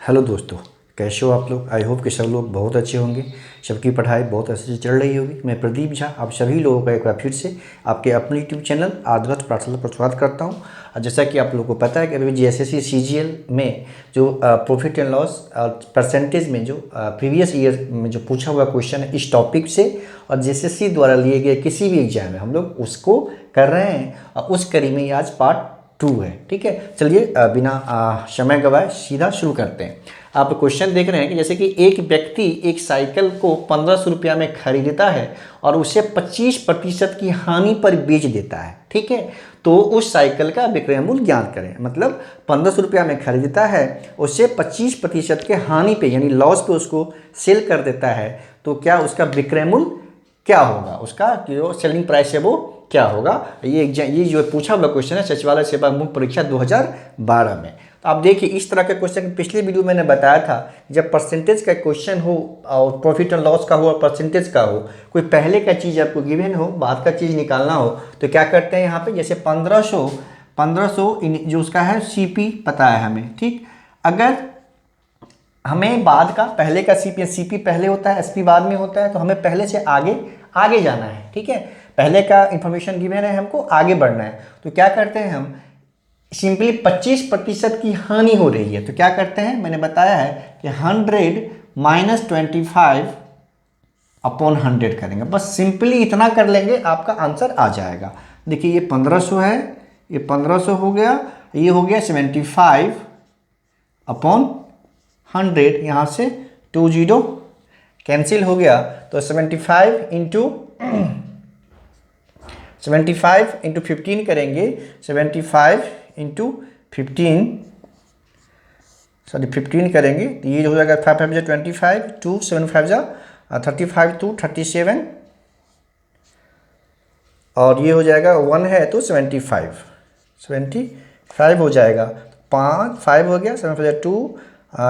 Hello दोस्तों, कैसे हो आप लोग। आई होप कि सब लोग बहुत अच्छे होंगे, सबकी पढ़ाई बहुत अच्छे से चल रही होगी। मैं प्रदीप झा आप सभी लोगों का एक बार फिर से आपके अपने यूट्यूब चैनल आदर्श पाठशाला पर स्वागत करता हूं। और जैसा कि आप लोगों को पता है कि अभी जीएसएससी सीजीएल में जो प्रॉफिट एंड लॉस परसेंटेज में जो प्रीवियस ईयर में जो पूछा हुआ क्वेश्चन है इस टॉपिक से और जीएसएससी द्वारा लिए गए किसी भी एग्जाम में हम लोग उसको कर रहे हैं और उस कड़ी में आज पार्ट 2 है। ठीक है, चलिए बिना समय गवाए सीधा शुरू करते हैं। आप क्वेश्चन देख रहे हैं कि जैसे कि एक व्यक्ति एक साइकिल को 1500 रुपया में खरीदता है और उसे 25% की हानि पर बेच देता है। ठीक है, तो उस साइकिल का विक्रय मूल्य ज्ञात करें। मतलब 1500 रुपया में खरीदता है, उससे 25% के हानि पे यानी लॉस पे उसको सेल कर देता है, तो क्या उसका विक्रय मूल्य क्या होगा, उसका जो सेलिंग प्राइस है वो क्या होगा। ये जो पूछा हुआ क्वेश्चन है सचिवालय सेवा मुख्य परीक्षा 2012 में। तो आप देखिए इस तरह के क्वेश्चन पिछले वीडियो मैंने बताया था, जब परसेंटेज का क्वेश्चन हो और प्रॉफिट एंड लॉस का हो और परसेंटेज का हो, कोई पहले का चीज़ आपको गिवन हो, बाद का चीज़ निकालना हो, तो क्या करते हैं यहाँ पे जैसे 1500 जो उसका है सीपी पता है हमें। ठीक, अगर हमें बाद का पहले का सीपी पहले होता है, एसपी बाद में होता है, तो हमें पहले से आगे जाना है। ठीक है, पहले का इंफॉर्मेशन गिवन है, हमको आगे बढ़ना है। तो क्या करते हैं हम, सिंपली 25% की हानि हो रही है तो क्या करते हैं, मैंने बताया है कि 100 - 25 अपॉन 100 करेंगे। बस सिंपली इतना कर लेंगे, आपका आंसर आ जाएगा। देखिए ये 1500 है, ये 1500 हो गया, ये हो गया 75 अपॉन 100, यहाँ से 20 कैंसिल हो गया, तो 75 इंटू 15 करेंगे, 75 इंटू 15 करेंगे तो ये हो जाएगा 5 5 25, 2 7 5 35, 2 37 और ये हो जाएगा 1 है तो 75 हो जाएगा। 5 हो गया, 7 5 2,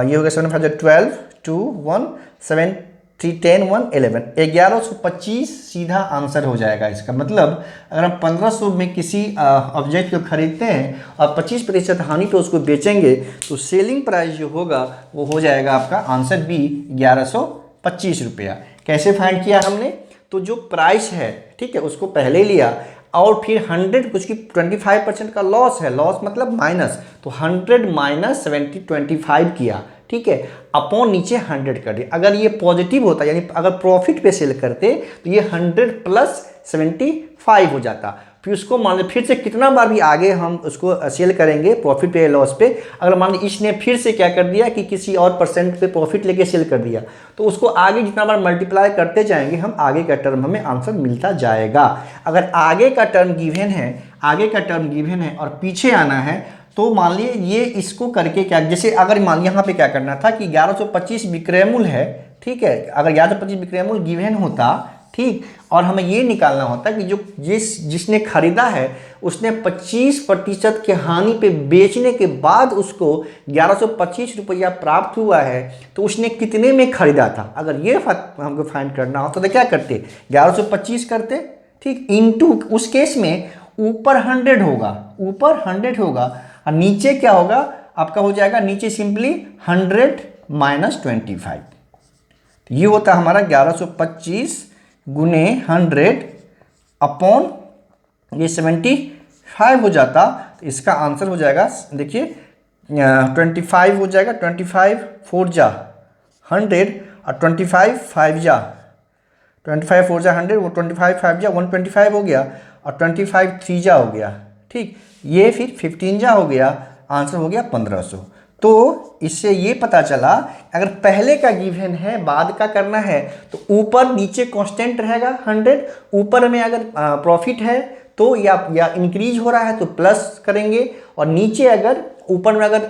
ये हो गया 7 5 12, 2 1 7 3 10 1 11 1125 सीधा आंसर हो जाएगा इसका। मतलब अगर हम 1500 में किसी ऑब्जेक्ट को खरीदते हैं और 25% हानि पे उसको बेचेंगे तो सेलिंग प्राइस जो होगा वो हो जाएगा आपका आंसर बी 1125 रुपया। कैसे फाइंड किया हमने, तो जो प्राइस है ठीक है उसको पहले लिया और फिर 100 कुछ की 25% का लॉस है, लॉस मतलब माइनस, तो 100 माइनस 25 किया। ठीक है, अपॉन नीचे 100 कर दिया। अगर ये पॉजिटिव होता यानी अगर प्रॉफिट पे सेल करते तो ये 100 प्लस 75 हो जाता। फिर उसको मान लीजिए फिर से कितना बार भी आगे हम उसको सेल करेंगे प्रॉफिट पे लॉस पे, अगर मान लीजिए इसने फिर से क्या कर दिया कि किसी और परसेंट पे प्रॉफिट लेके सेल कर दिया, तो उसको आगे जितना बार मल्टीप्लाई करते जाएंगे हम आगे का टर्म हमें आंसर मिलता जाएगा। अगर आगे का टर्म गिवन है और पीछे आना है तो मान लीजिए ये इसको करके क्या, जैसे अगर मान यहाँ पे क्या करना था कि 1125 विक्रय मूल्य है। ठीक है, अगर 1125 विक्रय मूल्य गिवन होता ठीक, और हमें ये निकालना होता कि जो जिसने खरीदा है उसने 25% के हानि पे बेचने के बाद उसको 1125 रुपया प्राप्त हुआ है, तो उसने कितने में खरीदा था। अगर ये हमको फाइंड करना हो तो क्या करते, 1125 करते ठीक, इंटू उस केस में ऊपर 100 होगा और नीचे क्या होगा आपका हो जाएगा, नीचे सिंपली 100 माइनस 25, तो ये होता हमारा 1125 गुने 100 अपॉन ये 75 हो जाता। तो इसका आंसर हो जाएगा देखिए 25 हो जाएगा, 25 4 जा 100 और 25 5 जा 25 4 जा 100, वो 25 5 जा 125 हो गया और 25 3 जा हो गया। ठीक, ये फिर 15 जा हो गया, आंसर हो गया 1500। तो इससे ये पता चला अगर पहले का गिवन है बाद का करना है तो ऊपर नीचे कांस्टेंट रहेगा 100, ऊपर में अगर प्रॉफिट है तो या इंक्रीज हो रहा है तो प्लस करेंगे और नीचे अगर ऊपर में अगर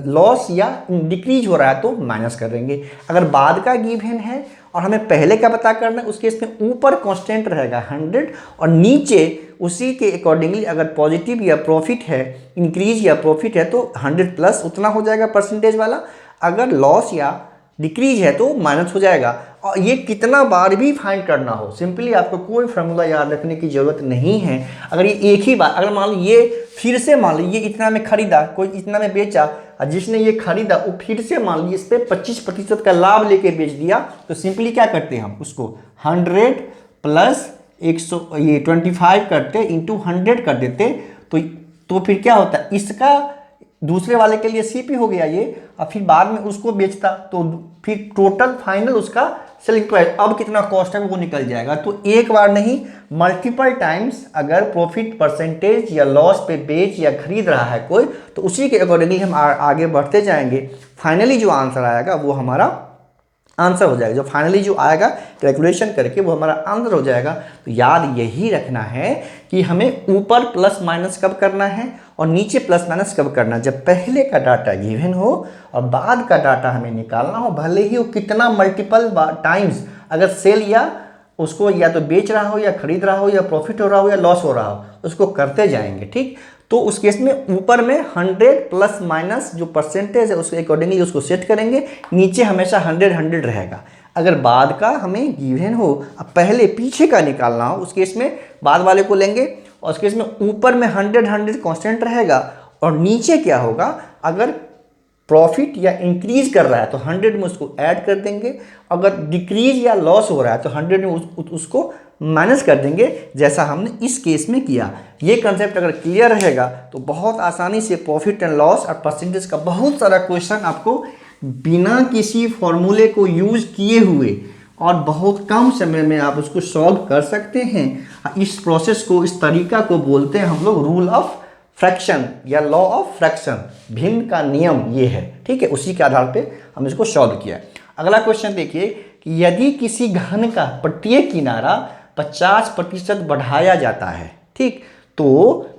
लॉस या डिक्रीज हो रहा है तो माइनस करेंगे। अगर बाद का गिवन है और हमें पहले का पता करना है उस केस में ऊपर कांस्टेंट रहेगा 100 और नीचे उसी के अकॉर्डिंगली अगर पॉजिटिव या प्रॉफिट है, इंक्रीज या प्रॉफिट है तो 100 प्लस उतना हो जाएगा परसेंटेज वाला, अगर लॉस या डिक्रीज है तो माइनस हो जाएगा। और ये कितना बार भी फाइंड करना हो, सिंपली आपको कोई फार्मूला याद रखने की ज़रूरत नहीं है। अगर ये एक ही बार, अगर मान लो ये फिर से मान लो ये इतना में खरीदा, कोई इतना में बेचा, और जिसने ये खरीदा वो फिर से मान लो इस पर 25% का लाभ लेके बेच दिया, तो सिंपली क्या करते हैं हम उसको 100 प्लस 100 ये 25 करते इंटू 100 कर देते, तो फिर क्या होता है, इसका दूसरे वाले के लिए सीपी हो गया ये, और फिर बाद में उसको बेचता तो फिर टोटल फाइनल उसका सेलिंग प्राइस अब कितना कॉस्ट है वो निकल जाएगा। तो एक बार नहीं, मल्टीपल टाइम्स अगर प्रॉफिट परसेंटेज या लॉस पे बेच या खरीद रहा है कोई, तो उसी के अकॉर्डिंगली हम आगे बढ़ते जाएंगे। फाइनली जो आंसर आएगा वो हमारा आंसर हो जाएगा, जो फाइनली जो आएगा कैलकुलेशन करके वो हमारा आंसर हो जाएगा। तो याद यही रखना है कि हमें ऊपर प्लस माइनस कब करना है और नीचे प्लस माइनस कब करना है, जब पहले का डाटा गिवन हो और बाद का डाटा हमें निकालना हो, भले ही वो कितना मल्टीपल टाइम्स अगर सेल या उसको या तो बेच रहा हो या खरीद रहा हो या प्रॉफिट हो रहा हो या लॉस हो रहा हो, उसको करते जाएंगे। ठीक, तो उस केस में ऊपर में 100 प्लस माइनस जो परसेंटेज है उसके अकॉर्डिंगली उसको सेट करेंगे, नीचे हमेशा 100 रहेगा। अगर बाद का हमें गिवन हो, अब पहले पीछे का निकालना हो, उस केस में बाद वाले को लेंगे, और उस केस में ऊपर में 100 कांस्टेंट रहेगा, और नीचे क्या होगा, अगर प्रॉफिट या इंक्रीज कर रहा है तो 100 में उसको ऐड कर देंगे, अगर डिक्रीज या लॉस हो रहा है तो 100 में उसको माइनस कर देंगे, जैसा हमने इस केस में किया। ये कंसेप्ट अगर क्लियर रहेगा तो बहुत आसानी से प्रॉफिट एंड लॉस और परसेंटेज का बहुत सारा क्वेश्चन आपको बिना किसी फॉर्मूले को यूज किए हुए और बहुत कम समय में आप उसको सॉल्व कर सकते हैं। इस प्रोसेस को, इस तरीका को बोलते हैं हम लोग रूल ऑफ फ्रैक्शन या लॉ ऑफ फ्रैक्शन, भिन्न का नियम ये है। ठीक है, उसी के आधार पे हम इसको सॉल्व किया। अगला क्वेश्चन देखिए कि यदि किसी घन का प्रत्येक किनारा 50% बढ़ाया जाता है, ठीक, तो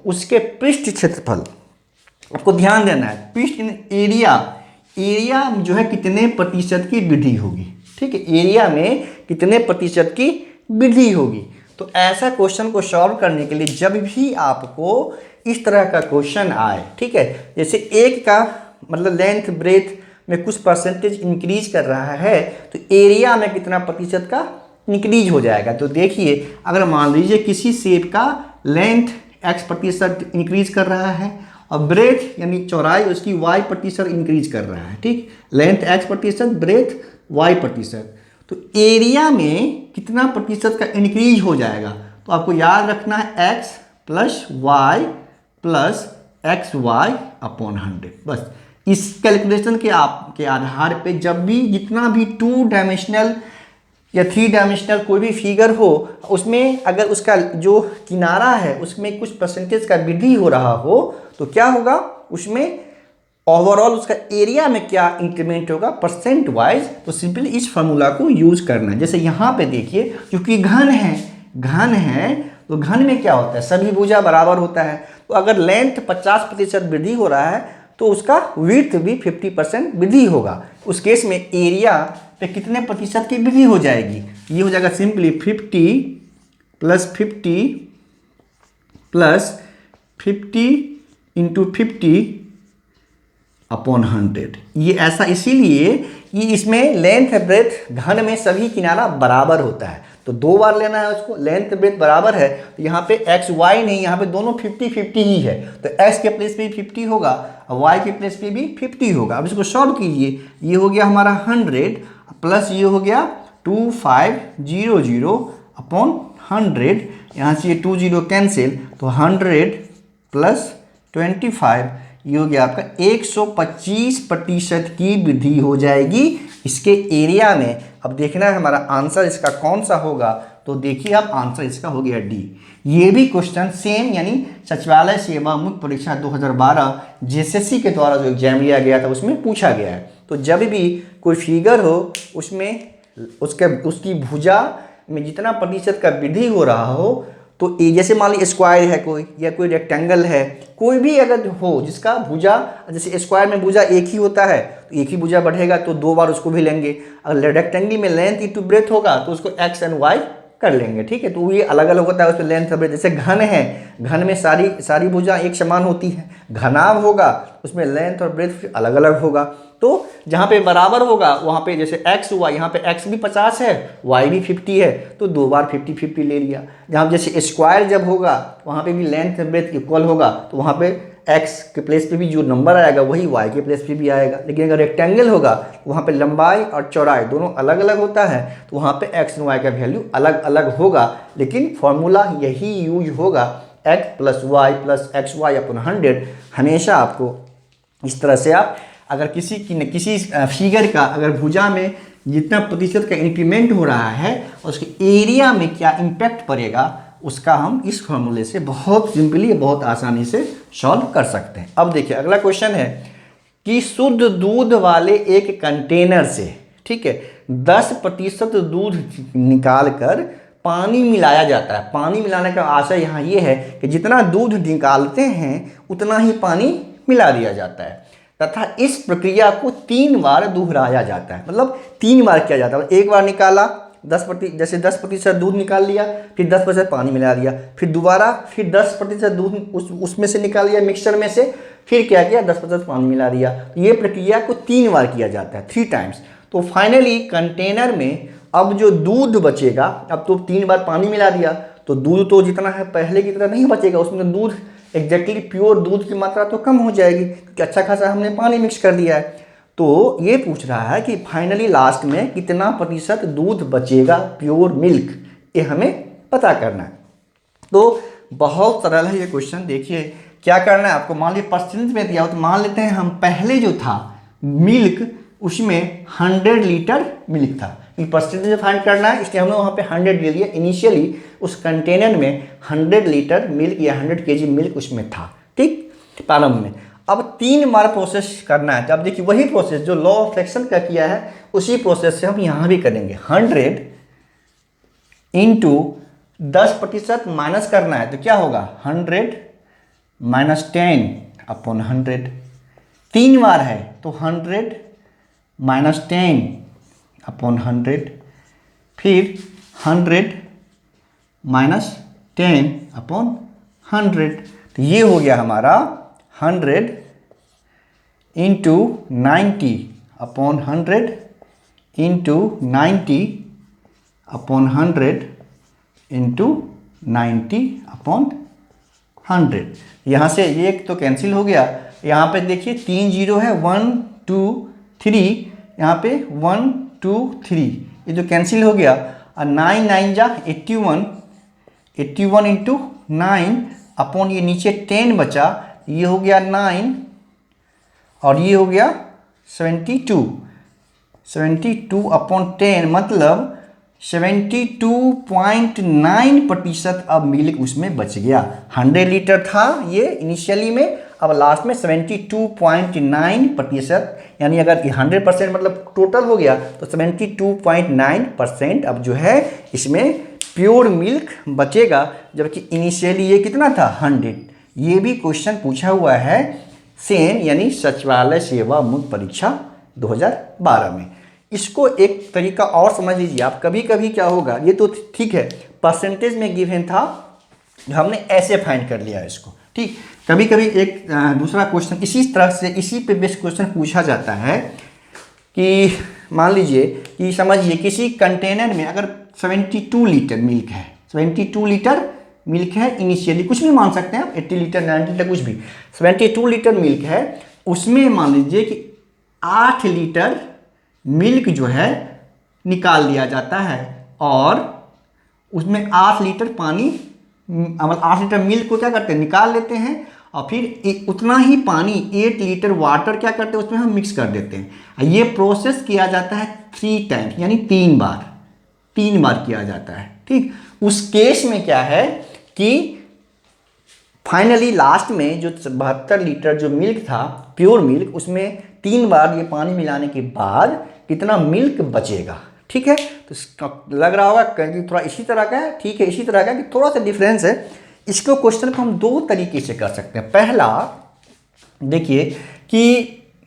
उसके पृष्ठ क्षेत्रफल, आपको ध्यान देना है, पृष्ठ एरिया जो है कितने प्रतिशत की वृद्धि होगी। ठीक है, एरिया में कितने प्रतिशत की वृद्धि होगी। तो ऐसा क्वेश्चन को सॉल्व करने के लिए जब भी आपको इस तरह का क्वेश्चन आए, ठीक है, जैसे एक का मतलब लेंथ ब्रेथ में कुछ परसेंटेज इंक्रीज कर रहा है, तो एरिया में कितना प्रतिशत का इंक्रीज हो जाएगा। तो देखिए, अगर मान लीजिए किसी शेप का लेंथ x% इंक्रीज कर रहा है और ब्रेथ यानी चौड़ाई उसकी y% इंक्रीज कर रहा है, ठीक, लेंथ x%, ब्रेथ y%, तो एरिया में कितना प्रतिशत का इंक्रीज हो जाएगा। तो आपको याद रखना है x plus Y plus XY/100। बस इस कैलकुलेशन के आधार पे जब भी जितना भी 2 डायमेंशनल या 3 डायमेंशनल कोई भी फिगर हो, उसमें अगर उसका जो किनारा है उसमें कुछ परसेंटेज का वृद्धि हो रहा हो, तो क्या होगा, उसमें ओवरऑल उसका एरिया में क्या इंक्रीमेंट होगा परसेंट वाइज। तो सिंपली इस फार्मूला को यूज करना है। जैसे यहाँ पे देखिए, क्योंकि घन है तो घन में क्या होता है, सभी भुजा बराबर होता है। तो अगर लेंथ 50% वृद्धि हो रहा है तो उसका विड्थ भी 50% वृद्धि होगा। उस केस में एरिया पे कितने प्रतिशत की वृद्धि हो जाएगी, ये हो जाएगा सिंपली 50 + 50 इंटू 50/100। ये ऐसा इसीलिए कि इसमें लेंथ ब्रेथ घन में सभी किनारा बराबर होता है, तो 2 बार लेना है उसको। लेंथ ब्रेथ बराबर है तो यहाँ पे x y नहीं, यहाँ पे दोनों 50-50 ही है, तो x के प्लेस पे भी 50 होगा और y के प्लेस पे भी 50 होगा। अब इसको सॉल्व कीजिए, ये हो गया हमारा 100 प्लस ये हो गया 2500/100, यहाँ से ये 20 कैंसिल, तो 100 प्लस 25, ये हो गया आपका 125% की वृद्धि हो जाएगी इसके एरिया में। अब देखना है हमारा आंसर इसका कौन सा होगा, तो देखिए आप आंसर इसका हो गया डी। ये भी क्वेश्चन सेम यानी सचिवालय सेवा मुख्य परीक्षा 2012 जेएसएससी के द्वारा जो एग्जाम लिया गया था उसमें पूछा गया है। तो जब भी कोई फिगर हो उसमें उसकी भुजा में जितना प्रतिशत का वृद्धि हो रहा हो, तो जैसे मान लीजिए स्क्वायर है कोई या कोई रेक्टेंगल है, कोई भी अगर हो जिसका भुजा, जैसे स्क्वायर में भुजा एक ही होता है तो एक ही भुजा बढ़ेगा तो 2 बार उसको भी लेंगे। अगर रेक्टेंगल में लेंथ इंटू ब्रेथ होगा तो उसको x एंड y कर लेंगे। ठीक है, तो ये अलग अलग होता है, उसमें लेंथ और ब्रेथ। जैसे घन है, घन में सारी भुजा एक समान होती है। घनाभ होगा उसमें लेंथ और ब्रेथ अलग अलग होगा। तो जहाँ पे बराबर होगा वहाँ पे जैसे एक्स हुआ, यहाँ पे एक्स भी 50 है, वाई भी 50 है, तो 2 बार 50-50 ले लिया। जहाँ जैसे स्क्वायर जब होगा वहाँ पे भी लेंथ और ब्रेथ इक्वल होगा, तो वहाँ पे एक्स के प्लेस पे भी जो नंबर आएगा वही वाई के प्लेस पे भी आएगा। लेकिन अगर रेक्टेंगल होगा तो वहाँ पे लंबाई और चौड़ाई दोनों अलग अलग होता है, तो वहाँ पे एक्स और वाई का वैल्यू अलग अलग होगा। लेकिन फॉर्मूला यही यूज होगा, X plus Y plus X Y upon 100। हमेशा आपको इस तरह से आप अगर किसी फिगर का अगर भुजा में जितना प्रतिशत का इंक्रीमेंट हो रहा है उसके एरिया में क्या इम्पैक्ट पड़ेगा, उसका हम इस फॉर्मूले से बहुत सिंपली बहुत आसानी से सॉल्व कर सकते हैं। अब देखिए अगला क्वेश्चन है कि शुद्ध दूध वाले एक कंटेनर से, ठीक है, 10% दूध निकाल कर पानी मिलाया जाता है। पानी मिलाने का आशय यहाँ ये है कि जितना दूध निकालते हैं उतना ही पानी मिला दिया जाता है, तथा इस प्रक्रिया को 3 बार दोहराया जाता है। मतलब 3 बार किया जाता है। एक बार निकाला 10% दूध निकाल लिया, फिर 10% पानी मिला दिया, फिर दोबारा फिर 10% दूध उसमें से निकाल लिया मिक्सचर में से, फिर क्या किया 10% पानी मिला दिया। ये प्रक्रिया को 3 बार किया जाता है, 3 टाइम्स। तो फाइनली कंटेनर में अब जो दूध बचेगा, अब तो 3 बार पानी मिला दिया तो दूध तो जितना है पहले की तरह नहीं बचेगा, उसमें दूध एग्जैक्टली प्योर दूध की मात्रा तो कम हो जाएगी क्योंकि अच्छा खासा हमने पानी मिक्स कर दिया है। तो ये पूछ रहा है कि फाइनली लास्ट में कितना प्रतिशत दूध बचेगा प्योर मिल्क, ये हमें पता करना है। तो बहुत सरल है ये क्वेश्चन। देखिए क्या करना है आपको, मान लीजिए परसेंटेज में दिया हो तो मान लेते हैं हम पहले जो था मिल्क उसमें 100 लीटर मिल्क था, परसेंटेज फाइंड करना है, इसलिए हमने वहाँ पे 100 ले लिया। इनिशियली उस कंटेनर में 100 लीटर मिल्क या 100 kg मिल्क उसमें था, ठीक, प्रारंभ में। अब 3 बार प्रोसेस करना है। तो अब देखिए वही प्रोसेस जो लॉ ऑफ फ्रैक्शन का किया है उसी प्रोसेस से हम यहाँ भी करेंगे। 100 इंटू 10% माइनस करना है तो क्या होगा 100 माइनस 10 अपॉन 100। 3 बार है तो 100 माइनस 10 अपॉन 100, फिर 100 माइनस 10 अपॉन 100। तो ये हो गया हमारा 100 into 90 upon 100 into 90 upon 100 into 90 upon 100। यहाँ से ये एक तो कैंसिल हो गया। यहाँ पे देखिए 3 जीरो है, 1 2 3, यहाँ पे 1 2 3, ये जो कैंसिल हो गया। और 9 9 जा 81, 81 इंटू 9 अपॉन ये नीचे 10 बचा, ये हो गया 9 और ये हो गया 72 अपॉन 10, मतलब 72.9% अब मिल्क उसमें बच गया। 100 लीटर था ये इनिशियली में, अब लास्ट में 72.9%, यानी अगर 100% मतलब टोटल हो गया तो 72.9% अब जो है इसमें प्योर मिल्क बचेगा, जबकि इनिशियली ये कितना था 100। ये भी क्वेश्चन पूछा हुआ है सेम, यानी सचिवालय सेवा मुक्त परीक्षा 2012 में। इसको एक तरीका और समझ लीजिए आप। कभी कभी क्या होगा, ये तो ठीक है परसेंटेज में गिवन था, हमने ऐसे फाइंड कर लिया इसको, ठीक। कभी कभी एक दूसरा क्वेश्चन इसी तरह से इसी पे बेस्ड क्वेश्चन पूछा जाता है कि मान लीजिए कि समझिए किसी कंटेनर में अगर 72 लीटर मिल्क है, 72 लीटर मिल्क है इनिशियली, कुछ भी मान सकते हैं आप, 80 लीटर 90 लीटर कुछ भी, 72 लीटर मिल्क है, उसमें मान लीजिए कि 8 लीटर मिल्क जो है निकाल लिया जाता है और उसमें 8 लीटर पानी, मतलब 8 लीटर मिल्क को क्या करते हैं निकाल लेते हैं और फिर उतना ही पानी 8 लीटर वाटर क्या करते हैं उसमें हम मिक्स कर देते हैं। ये प्रोसेस किया जाता है 3 टाइम्स, यानी 3 बार किया जाता है, ठीक। उस केस में क्या है कि फाइनली लास्ट में जो 72 लीटर जो मिल्क था प्योर मिल्क, उसमें 3 बार ये पानी मिलाने के बाद कितना मिल्क बचेगा, ठीक है। तो लग रहा होगा कि थोड़ा इसी तरह का है, ठीक है, इसी तरह का कि थोड़ा सा डिफरेंस है। इसको क्वेश्चन को हम 2 तरीके से कर सकते हैं। पहला देखिए कि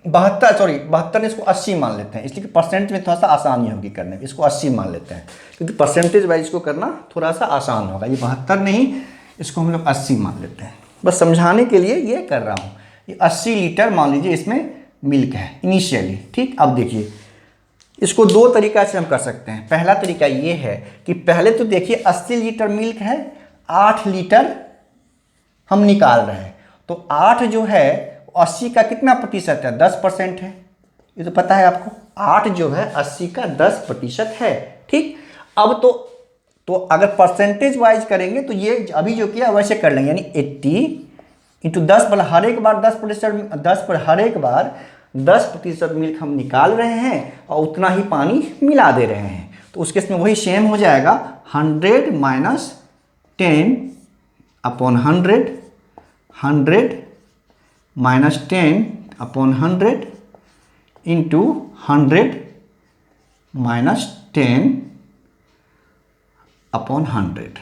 72, सॉरी 72 ने इसको 80 मान लेते हैं, इसलिए कि परसेंट में थोड़ा सा आसानी होगी करने में, इसको 80 मान लेते हैं क्योंकि परसेंटेज वाइज इसको करना थोड़ा सा आसान होगा। ये 72 नहीं, इसको हम लोग 80 मान लेते हैं, बस समझाने के लिए ये कर रहा हूँ। ये 80 लीटर मान लीजिए इसमें मिल्क है इनिशियली, ठीक। अब देखिए इसको दो तरीका से हम कर सकते हैं। पहला तरीका ये है कि पहले तो देखिए 80 लीटर मिल्क है, 8 लीटर हम निकाल रहे हैं, तो 8 जो है 80 का कितना प्रतिशत है, 10% है, ये तो पता है आपको। 8 जो है 80 का 10% है, ठीक। अब तो अगर परसेंटेज वाइज करेंगे तो ये अभी जो किया वैसे कर लेंगे, यानी 80 × 10, मतलब हर एक बार 10%, हर एक बार 10% मिल्क हम निकाल रहे हैं और उतना ही पानी मिला दे रहे हैं, तो उस केस में वही सेम हो जाएगा 100 - 10/100, 100 - 10/100 इंटू 100 - 10/100।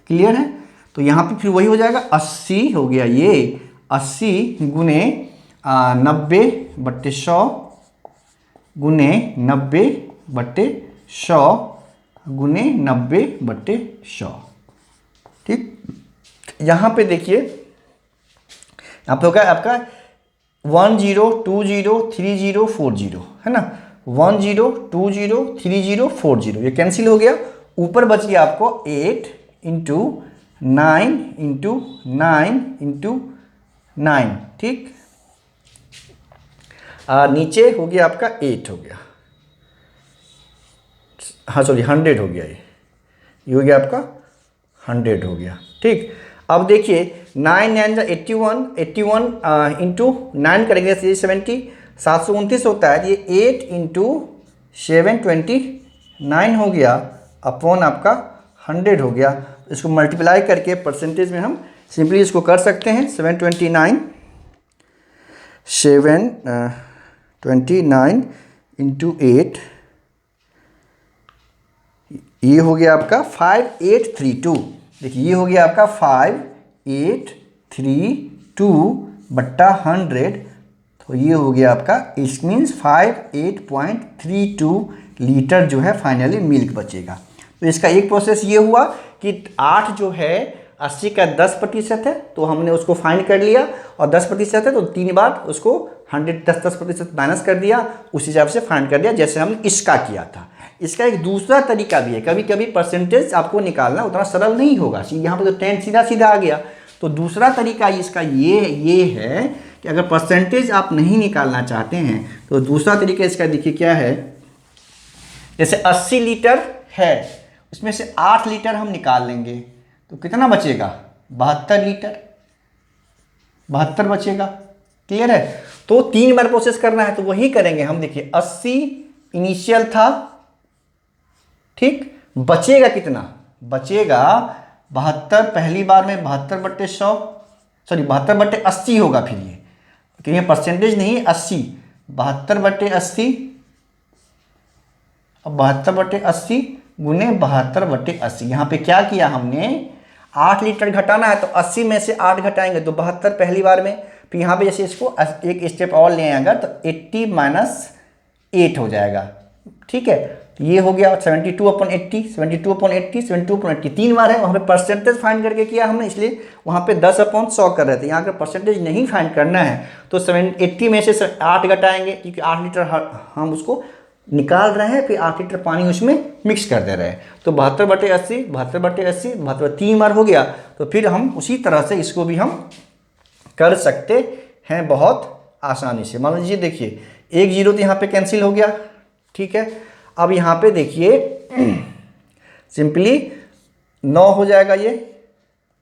क्लियर है? तो यहाँ पे फिर वही हो जाएगा 80 हो गया, ये 80 गुने 90/100 गुने 90/100 गुने 90/100, ठीक। यहाँ पे देखिए आप लोग का आपका 10 20 30 40 है ना, 10 20 30 40 ये कैंसिल हो गया। ऊपर बच गया आपको 8 × 9 × 9 × 9, ठीक। नीचे हो गया आपका 8 हो गया, हाँ सॉरी 100 हो गया, ये हो गया आपका 100 हो गया, ठीक। अब देखिए 9 9 81, 81 इंटू 9 करेंगे 70, 729 होता है, ये 8 × 729 हो गया अपॉन आपका 100 हो गया। इसको मल्टीप्लाई करके परसेंटेज में हम सिंपली इसको कर सकते हैं, 729 इंटू 8, ये हो गया आपका 5832। देखिए ये हो गया आपका 5832/100, तो ये हो गया आपका, इस मीन्स 58.32 लीटर जो है फाइनली मिल्क बचेगा। तो इसका एक प्रोसेस ये हुआ कि 8 जो है 80 का 10% है, तो हमने उसको फाइंड कर लिया, और 10% है तो 3 बार उसको 100 10% माइनस कर दिया, उस हिसाब से फाइंड कर दिया जैसे हमने इसका किया था। इसका एक दूसरा तरीका भी है, कभी कभी परसेंटेज आपको निकालना उतना सरल नहीं होगा, यहाँ पे तो 10 सीधा सीधा आ गया। तो दूसरा तरीका इसका ये है कि अगर परसेंटेज आप नहीं निकालना चाहते हैं तो दूसरा तरीका इसका देखिए क्या है। जैसे 80 लीटर है, उसमें से 8 लीटर हम निकाल लेंगे तो कितना बचेगा, 72 लीटर, 72 बचेगा। क्लियर है? तो 3 बार प्रोसेस करना है तो वही करेंगे हम। देखिए 80 इनिशियल था, ठीक, बचेगा कितना, बचेगा 72 पहली बार में, 72/100, सॉरी 72/80 होगा फिर ये, क्योंकि परसेंटेज नहीं 80, 72/80, अब 72/80 गुने 72/80। यहाँ पे क्या किया हमने, 8 लीटर घटाना है तो 80 में से 8 घटाएंगे तो 72 पहली बार में, फिर यहाँ पे जैसे इसको एक स्टेप और ले आएगा तो 80 - 8 हो जाएगा, ठीक है। तो ये हो गया 72/80, 72/80, 72/80, 3 बार है। वहाँ पे परसेंटेज फाइंड करके किया हमने, इसलिए वहाँ पे 10/100 कर रहे थे। यहाँ अगर परसेंटेज नहीं फाइंड करना है तो 80 में से 8 घटाएंगे, क्योंकि 8 लीटर हम उसको निकाल रहे हैं, फिर 8 लीटर पानी उसमें मिक्स कर दे रहे हैं। तो 72/80, 72/80, 72 3 बार हो गया। तो फिर हम उसी तरह से इसको भी हम कर सकते हैं बहुत आसानी से। मान लीजिए देखिए 1 0 तो यहाँ पे कैंसिल हो गया, ठीक है। अब यहाँ पे देखिए सिंपली 9 हो जाएगा, ये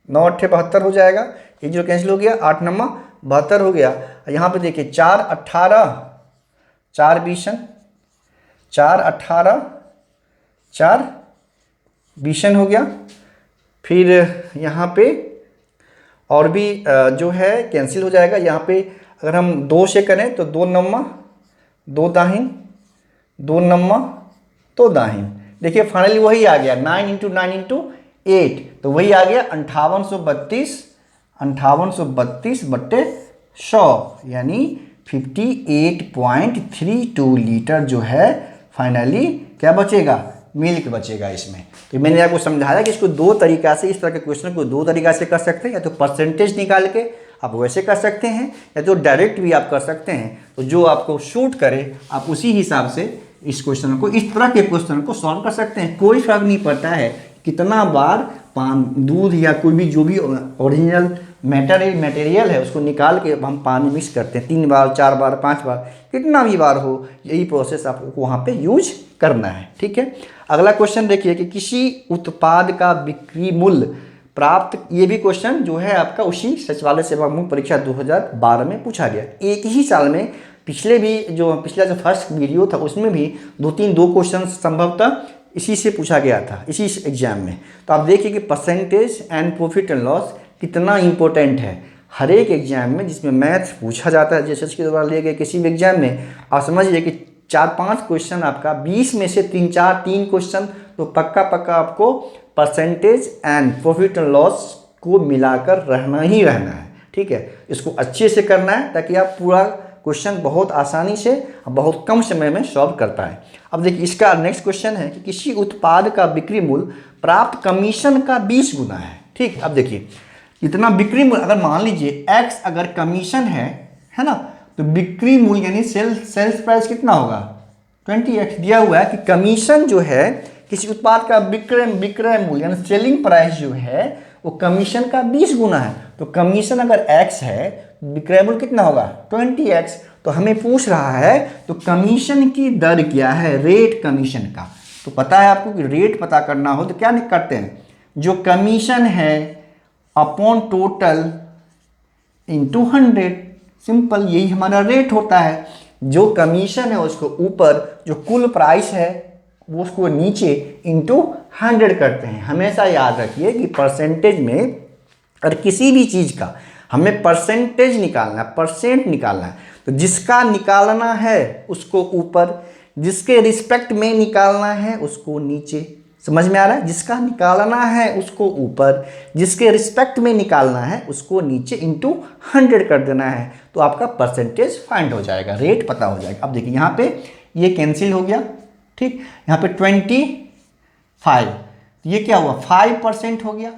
9 8 72 हो जाएगा, 1 0 कैंसिल हो गया, 8 9 72 हो गया। यहाँ पे देखिए 4 18, 4 20, 4 18, 4 20 हो गया। फिर यहाँ पे और भी जो है कैंसिल हो जाएगा। यहाँ पे अगर हम 2 से करें तो 2 9 2 दाहिन, 2 9 2 दाहिन। देखिए फाइनली वही आ गया 9 × 9 × 8, तो वही आ गया 5832/100, यानी 58.32 लीटर जो है फाइनली क्या बचेगा, मिल्क बचेगा इसमें। तो मैंने आपको समझाया कि इसको दो तरीका से, इस तरह के क्वेश्चन को दो तरीका से कर सकते हैं, या तो परसेंटेज निकाल के आप वैसे कर सकते हैं, या तो डायरेक्ट भी आप कर सकते हैं। तो जो आपको सूट करे आप उसी हिसाब से इस क्वेश्चन को, इस तरह के क्वेश्चन को सॉल्व कर सकते हैं। कोई फर्क नहीं पड़ता है कितना बार दूध या कोई भी जो भी ओरिजिनल मटेरियल है उसको निकाल के हम पानी मिक्स करते हैं, 3 बार 4 बार 5 बार, कितना भी बार हो, यही प्रोसेस आपको वहाँ पे यूज करना है। ठीक है, अगला क्वेश्चन देखिए कि किसी उत्पाद का बिक्री मूल्य प्राप्त, ये भी क्वेश्चन जो है आपका उसी सचिवालय सेवामुक्त परीक्षा 2012 में पूछा गया। एक ही साल में पिछला जो फर्स्ट वीडियो था उसमें भी दो क्वेश्चन संभवतः इसी से पूछा गया था, इसी एग्जाम में। तो आप देखिए कि percentage and profit and loss कितना इंपॉर्टेंट है हर एक एग्जाम में जिसमें मैथ्स पूछा जाता है। जैसे के द्वारा लिए गए किसी भी एग्जाम में आप समझिए कि 4-5 क्वेश्चन आपका 20 में से 3 क्वेश्चन तो पक्का आपको percentage and profit and loss को मिलाकर रहना ही रहना है। ठीक है, इसको अच्छे से करना है ताकि आप पूरा क्वेश्चन बहुत आसानी से बहुत कम समय में सॉल्व कर पाए। अब देखिए इसका नेक्स्ट क्वेश्चन है कि किसी उत्पाद का बिक्री मूल्य प्राप्त कमीशन का 20 गुना है। ठीक, अब देखिए इतना बिक्री मूल्य, अगर मान लीजिए x अगर कमीशन है ना, तो बिक्री मूल्य यानी सेल्स प्राइस कितना होगा 20x दिया हुआ है कि कमीशन जो है किसी उत्पाद का विक्रय मूल्य यानी सेलिंग प्राइस जो है वो कमीशन का 20 गुना है। तो कमीशन अगर x है, विक्रय मूल्य कितना होगा 20x। तो हमें पूछ रहा है तो कमीशन की दर क्या है, रेट कमीशन का। तो पता है आपको कि रेट पता करना हो तो क्या करते हैं, जो कमीशन है अपॉन टोटल इंटू 100, सिंपल यही हमारा रेट होता है। जो कमीशन है उसको ऊपर, जो कुल प्राइस है वो उसको नीचे इंटू 100 करते हैं। हमेशा याद रखिए कि परसेंटेज में और किसी भी चीज़ का हमें परसेंटेज निकालना है, परसेंट निकालना है, तो जिसका निकालना है उसको ऊपर, जिसके रिस्पेक्ट में निकालना है उसको नीचे। समझ में आ रहा है, जिसका निकालना है उसको ऊपर, जिसके रिस्पेक्ट में निकालना है उसको नीचे इंटू 100 कर देना है, तो आपका परसेंटेज फाइंड हो जाएगा, रेट पता हो जाएगा। अब देखिए यहाँ पे ये कैंसिल हो गया। ठीक, यहाँ पे 25, ये क्या हुआ 5% हो गया।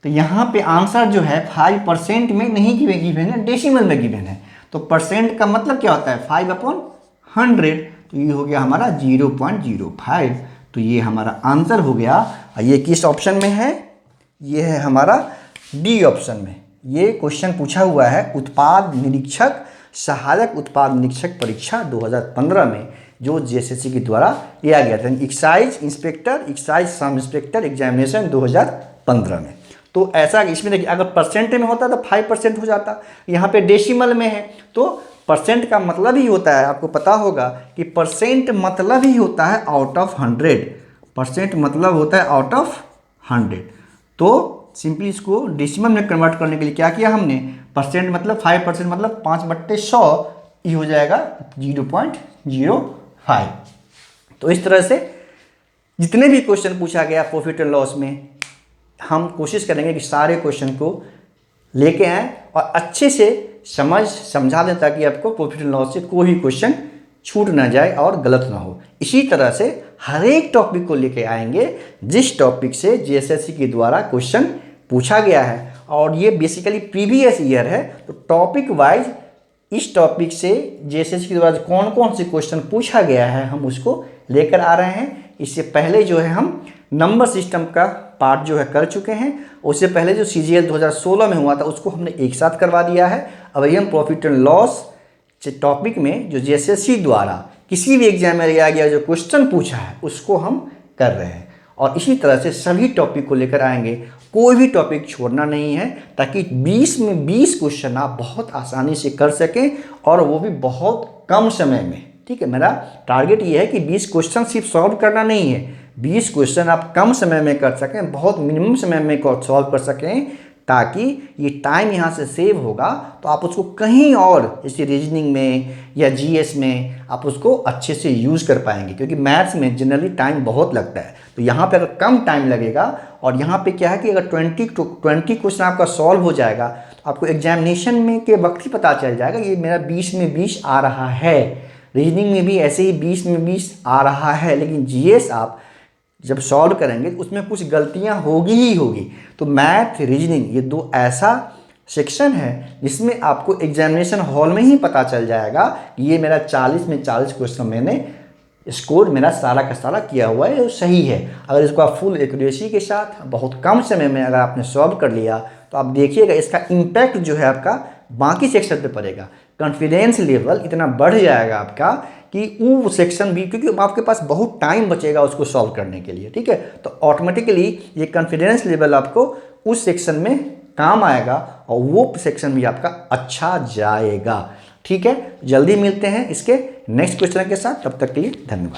तो यहाँ पे आंसर जो है 5% में नहीं गिवन है, डेसिमल में गिवन है। तो परसेंट का मतलब क्या होता है 5/100, तो ये हो गया हमारा 0.05। तो ये हमारा आंसर हो गया। ये किस ऑप्शन में है, ये है हमारा डी ऑप्शन में। ये क्वेश्चन पूछा हुआ है उत्पाद निरीक्षक, सहायक उत्पाद निरीक्षक परीक्षा 2015 में, जो जेएसएससी के द्वारा लिया गया था। Excise inspector, excise sub inspector examination 2015 में। तो ऐसा इसमें देखिए अगर परसेंट में होता तो 5% हो जाता, यहाँ पे डेसिमल में है। तो परसेंट का मतलब ही होता है, आपको पता होगा कि परसेंट मतलब ही होता है आउट ऑफ 100। परसेंट मतलब होता है आउट ऑफ 100। तो सिंपली इसको डेसिमल में कन्वर्ट करने के लिए क्या किया हमने, परसेंट मतलब 5% मतलब 5/100, ये हो जाएगा 0.05। तो इस तरह से जितने भी क्वेश्चन पूछा गया प्रॉफिट एंड लॉस में, हम कोशिश करेंगे कि सारे क्वेश्चन को लेके आएँ और अच्छे से समझा दें ताकि आपको प्रॉफिट एंड लॉस से कोई भी क्वेश्चन छूट ना जाए और गलत ना हो। इसी तरह से हर एक टॉपिक को लेके आएंगे जिस टॉपिक से जेएसएससी के द्वारा क्वेश्चन पूछा गया है, और ये बेसिकली प्रीवियस ईयर है। तो टॉपिक वाइज इस टॉपिक से जेएसएससी के द्वारा कौन कौन से क्वेश्चन पूछा गया है हम उसको लेकर आ रहे हैं। इससे पहले जो है हम नंबर सिस्टम का पार्ट जो है कर चुके हैं, उससे पहले जो सीजीएल 2016 में हुआ था उसको हमने एक साथ करवा दिया है। अब हम प्रॉफिट एंड लॉस टॉपिक में जो जेएसएससी द्वारा किसी भी एग्जाम में लिया गया जो क्वेश्चन पूछा है उसको हम कर रहे हैं, और इसी तरह से सभी टॉपिक को लेकर आएंगे। कोई भी टॉपिक छोड़ना नहीं है ताकि 20 में 20 क्वेश्चन आप बहुत आसानी से कर सकें, और वो भी बहुत कम समय में। ठीक है, मेरा टारगेट ये है कि 20 क्वेश्चन सिर्फ सॉल्व करना नहीं है, 20 क्वेश्चन आप कम समय में कर सकें, बहुत मिनिमम समय में सॉल्व कर सकें, ताकि ये टाइम यहाँ से सेव होगा तो आप उसको कहीं और जैसे रीजनिंग में या जीएस में आप उसको अच्छे से यूज़ कर पाएंगे। क्योंकि मैथ्स में जनरली टाइम बहुत लगता है, तो यहाँ पे अगर कम टाइम लगेगा और यहाँ पे क्या है कि अगर 20 क्वेश्चन आपका सॉल्व हो जाएगा तो आपको एग्जामिनेशन में के वक्त ही पता चल जाएगा ये मेरा 20 में 20 आ रहा है। रीजनिंग में भी ऐसे ही 20 में 20 आ रहा है, लेकिन जीएस आप जब सॉल्व करेंगे तो उसमें कुछ गलतियां होगी ही होगी। तो मैथ रीजनिंग ये दो ऐसा सेक्शन है जिसमें आपको एग्जामिनेशन हॉल में ही पता चल जाएगा कि ये मेरा 40 में 40 क्वेश्चन मैंने स्कोर मेरा सारा का सारा किया हुआ है, सही है। अगर इसको आप फुल एक्यूरेसी के साथ बहुत कम समय में अगर आपने सॉल्व कर लिया तो आप देखिएगा इसका इम्पैक्ट जो है आपका बाकी सेक्शन पे पड़ेगा। कॉन्फिडेंस लेवल इतना बढ़ जाएगा आपका कि वो सेक्शन भी, क्योंकि आपके पास बहुत टाइम बचेगा उसको सॉल्व करने के लिए, ठीक है। तो ऑटोमेटिकली ये कॉन्फिडेंस लेवल आपको उस सेक्शन में काम आएगा और वो सेक्शन भी आपका अच्छा जाएगा, ठीक है। जल्दी मिलते हैं इसके नेक्स्ट क्वेश्चन के साथ, तब तक के लिए धन्यवाद।